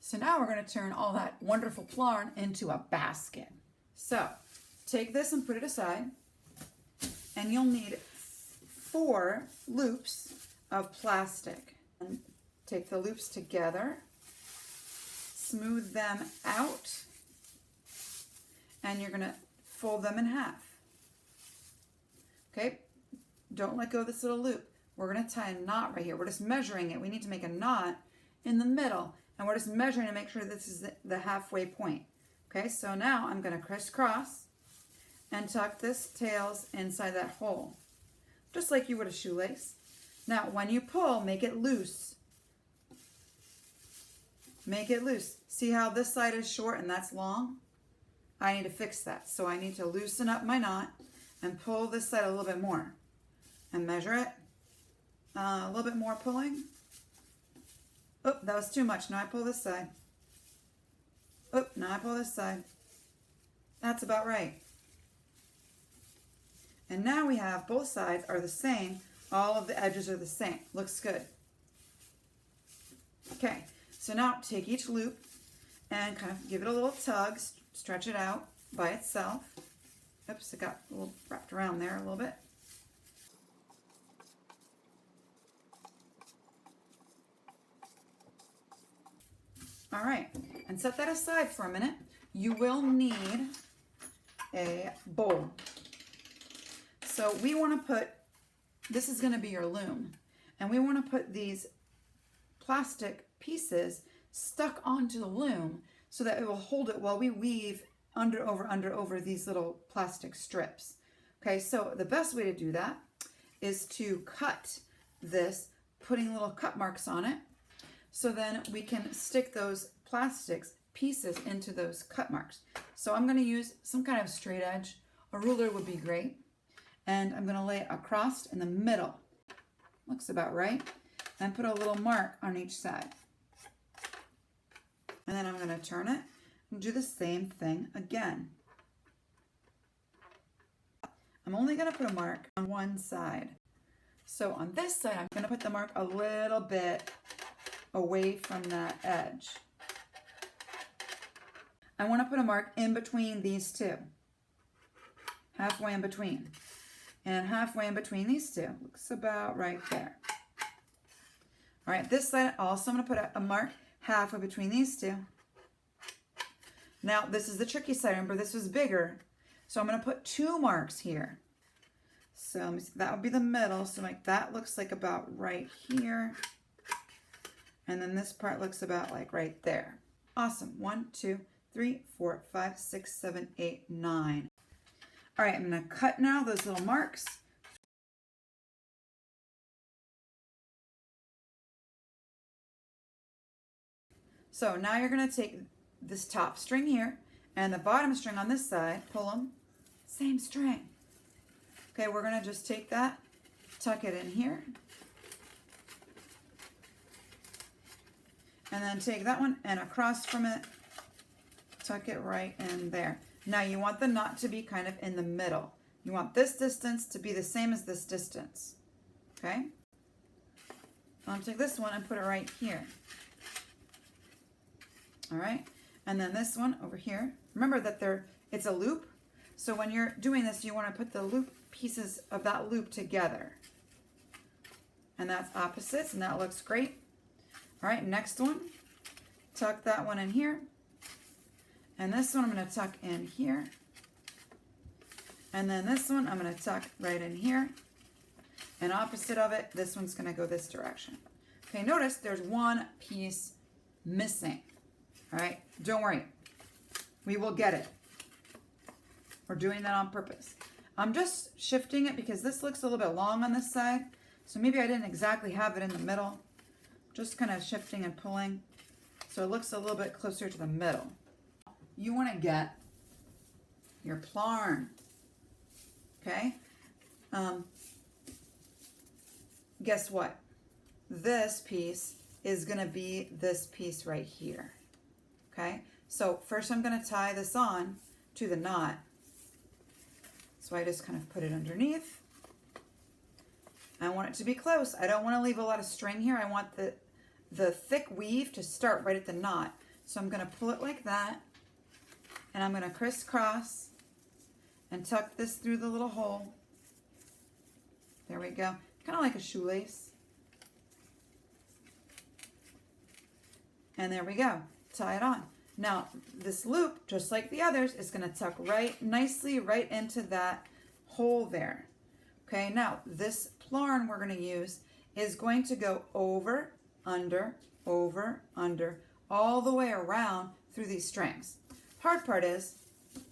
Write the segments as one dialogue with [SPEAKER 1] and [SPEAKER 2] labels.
[SPEAKER 1] So now we're going to turn all that wonderful Plarn into a basket. So take this and put it aside, and you'll need 4 loops of plastic. And take the loops together, smooth them out, and you're going to fold them in half. Okay, don't let go of this little loop. We're going to tie a knot right here. We're just measuring it. We need to make a knot in the middle, and we're just measuring to make sure this is the halfway point. Okay, so now I'm going to crisscross and tuck this tails inside that hole, just like you would a shoelace. Now, when you pull, make it loose. Make it loose. See how this side is short and that's long? I need to fix that. So I need to loosen up my knot and pull this side a little bit more. And measure it. A little bit more pulling. Oh, that was too much. Now I pull this side. Oh, now I pull this side. That's about right. And now we have both sides are the same. All of the edges are the same. Looks good. Okay, so now take each loop and kind of give it a little tug, stretch it out by itself. Oops, it got a little wrapped around there a little bit. All right, and set that aside for a minute. You will need a bowl. So we want to put, this is going to be your loom, and we want to put these plastic pieces stuck onto the loom so that it will hold it while we weave under, over these little plastic strips. Okay, so the best way to do that is to cut this, putting little cut marks on it, so then we can stick those plastics pieces into those cut marks. So I'm going to use some kind of straight edge. A ruler would be great. And I'm going to lay it across in the middle. Looks about right. And put a little mark on each side. And then I'm going to turn it and do the same thing again. I'm only going to put a mark on one side. So on this side, I'm going to put the mark a little bit away from that edge. I want to put a mark in between these two. Halfway in between. And halfway in between these two. Looks about right there. All right, this side also I'm going to put a mark halfway between these two. Now, this is the tricky side. Remember, this was bigger. So I'm going to put 2 marks here. So that would be the middle. So like that looks like about right here. And then this part looks about like right there. Awesome. 1, 2, 3, 4, 5, 6, 7, 8, 9. All right, I'm going to cut now those little marks. So now you're going to take this top string here and the bottom string on this side, pull them, same string. Okay, we're going to just take that, tuck it in here. And then take that one and across from it, tuck it right in there. Now you want the knot to be kind of in the middle. You want this distance to be the same as this distance. Okay? I'll take this one and put it right here. All right? And then this one over here. Remember that it's a loop. So when you're doing this, you want to put the loop pieces of that loop together. And that's opposites, and that looks great. All right, next one. Tuck that one in here. And this one I'm going to tuck in here. And then this one I'm going to tuck right in here. And opposite of it, this one's going to go this direction. Okay, notice there's one piece missing. All right, don't worry. We will get it. We're doing that on purpose. I'm just shifting it because this looks a little bit long on this side. So maybe I didn't exactly have it in the middle. Just kind of shifting and pulling. So it looks a little bit closer to the middle. You want to get your Plarn, okay? Guess what? This piece is going to be this piece right here, okay? So first I'm going to tie this on to the knot. So I just kind of put it underneath. I want it to be close. I don't want to leave a lot of string here. I want the thick weave to start right at the knot. So I'm going to pull it like that, and I'm going to crisscross and tuck this through the little hole. There we go. Kind of like a shoelace. And there we go. Tie it on. Now, this loop, just like the others, is going to tuck right nicely right into that hole there. Okay, now this Plarn we're going to use is going to go over, under, all the way around through these strings. Hard part is,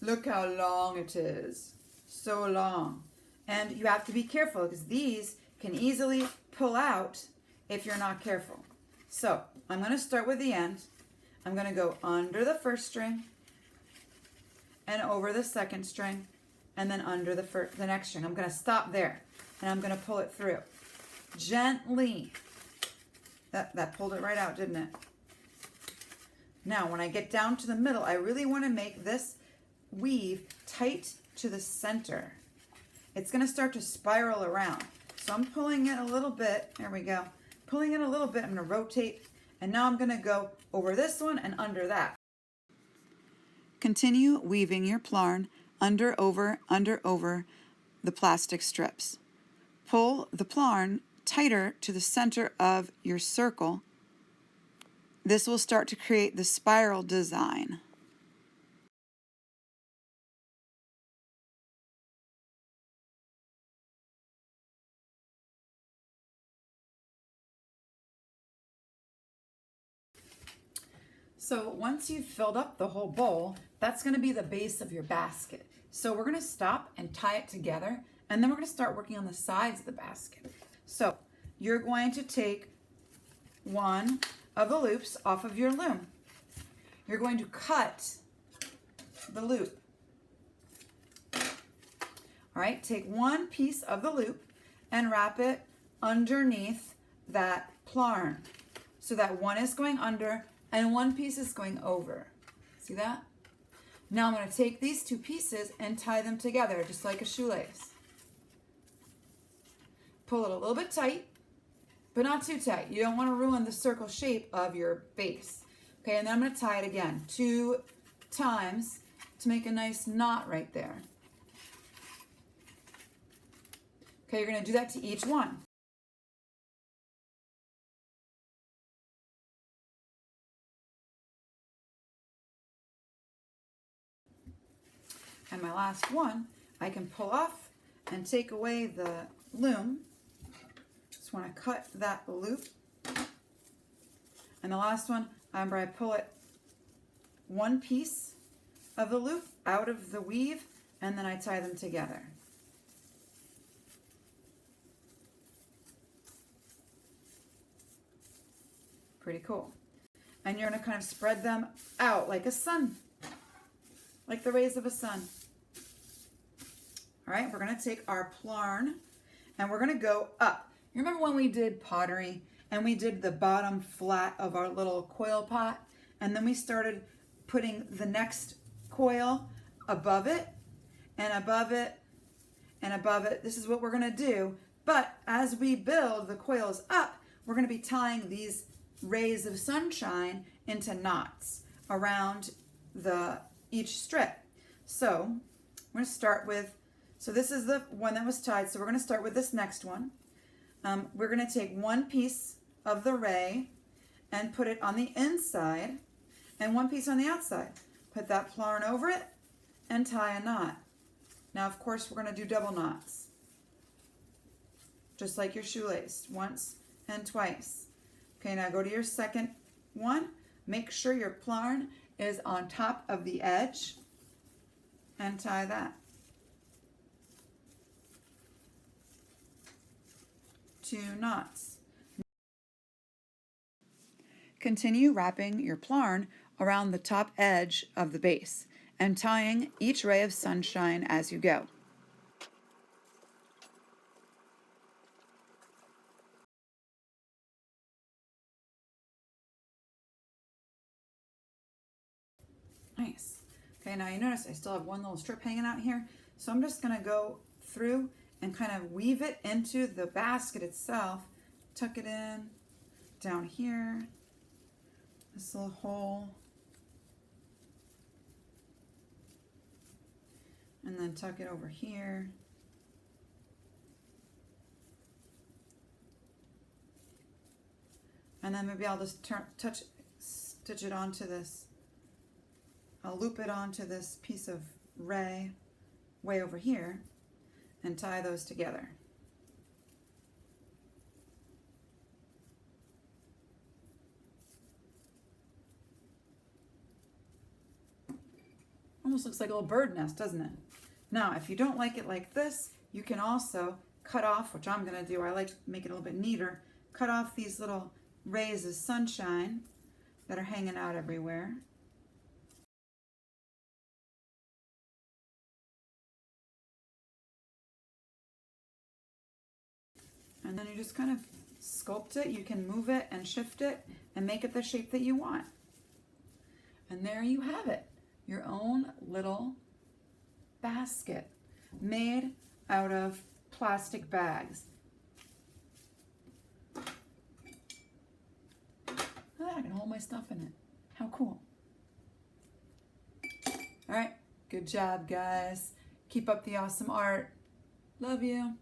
[SPEAKER 1] look how long it is. So long. And you have to be careful because these can easily pull out if you're not careful. So I'm going to start with the end. I'm going to go under the first string and over the second string and then under the next string. I'm going to stop there and I'm going to pull it through. Gently. That pulled it right out, didn't it? Now, when I get down to the middle, I really want to make this weave tight to the center. It's going to start to spiral around. So I'm pulling it a little bit. There we go. Pulling it a little bit. I'm going to rotate. And now I'm going to go over this one and under that. Continue weaving your Plarn under, over the plastic strips. Pull the Plarn tighter to the center of your circle. This will start to create the spiral design. So once you've filled up the whole bowl, that's going to be the base of your basket. So we're going to stop and tie it together, and then we're going to start working on the sides of the basket. So you're going to take one of the loops off of your loom. You're going to cut the loop. All right, take one piece of the loop and wrap it underneath that Plarn. So that one is going under and one piece is going over. See that? Now I'm going to take these two pieces and tie them together just like a shoelace. Pull it a little bit tight, but not too tight. You don't want to ruin the circle shape of your base. Okay, and then I'm going to tie it again 2 times to make a nice knot right there. Okay, you're going to do that to each one. And my last one, I can pull off and take away the loom. Just want to cut that loop. And the last one, I pull it one piece of the loop out of the weave, and then I tie them together. Pretty cool. And you're going to kind of spread them out like a sun, like the rays of a sun. All right, we're going to take our Plarn and we're going to go up. You remember when we did pottery and we did the bottom flat of our little coil pot, and then we started putting the next coil above it and above it and above it. This is what we're going to do. But as we build the coils up, we're going to be tying these rays of sunshine into knots around each strip. So we're going to start with, so this is the one that was tied, so we're going to start with this next one. We're going to take one piece of the ray and put it on the inside and one piece on the outside. Put that Plarn over it and tie a knot. Now, of course, we're going to do double knots, just like your shoelace, once and twice. Okay, now go to your second one. Make sure your Plarn is on top of the edge and tie that. 2 knots. Continue wrapping your Plarn around the top edge of the base and tying each ray of sunshine as you go. Nice. Okay, now you notice I still have one little strip hanging out here, so I'm just going to go through and kind of weave it into the basket itself. Tuck it in down here, this little hole, And then tuck it over here. And then maybe I'll just stitch it onto this. I'll loop it onto this piece of ray way over here and tie those together. Almost looks like a little bird nest, doesn't it? Now, if you don't like it like this, you can also cut off, which I'm gonna do, I like to make it a little bit neater, cut off these little rays of sunshine that are hanging out everywhere. And then you just kind of sculpt it. You can move it and shift it and make it the shape that you want. And there you have it, your own little basket made out of plastic bags. I can hold my stuff in it. How cool. All right, good job, guys. Keep up the awesome art. Love you.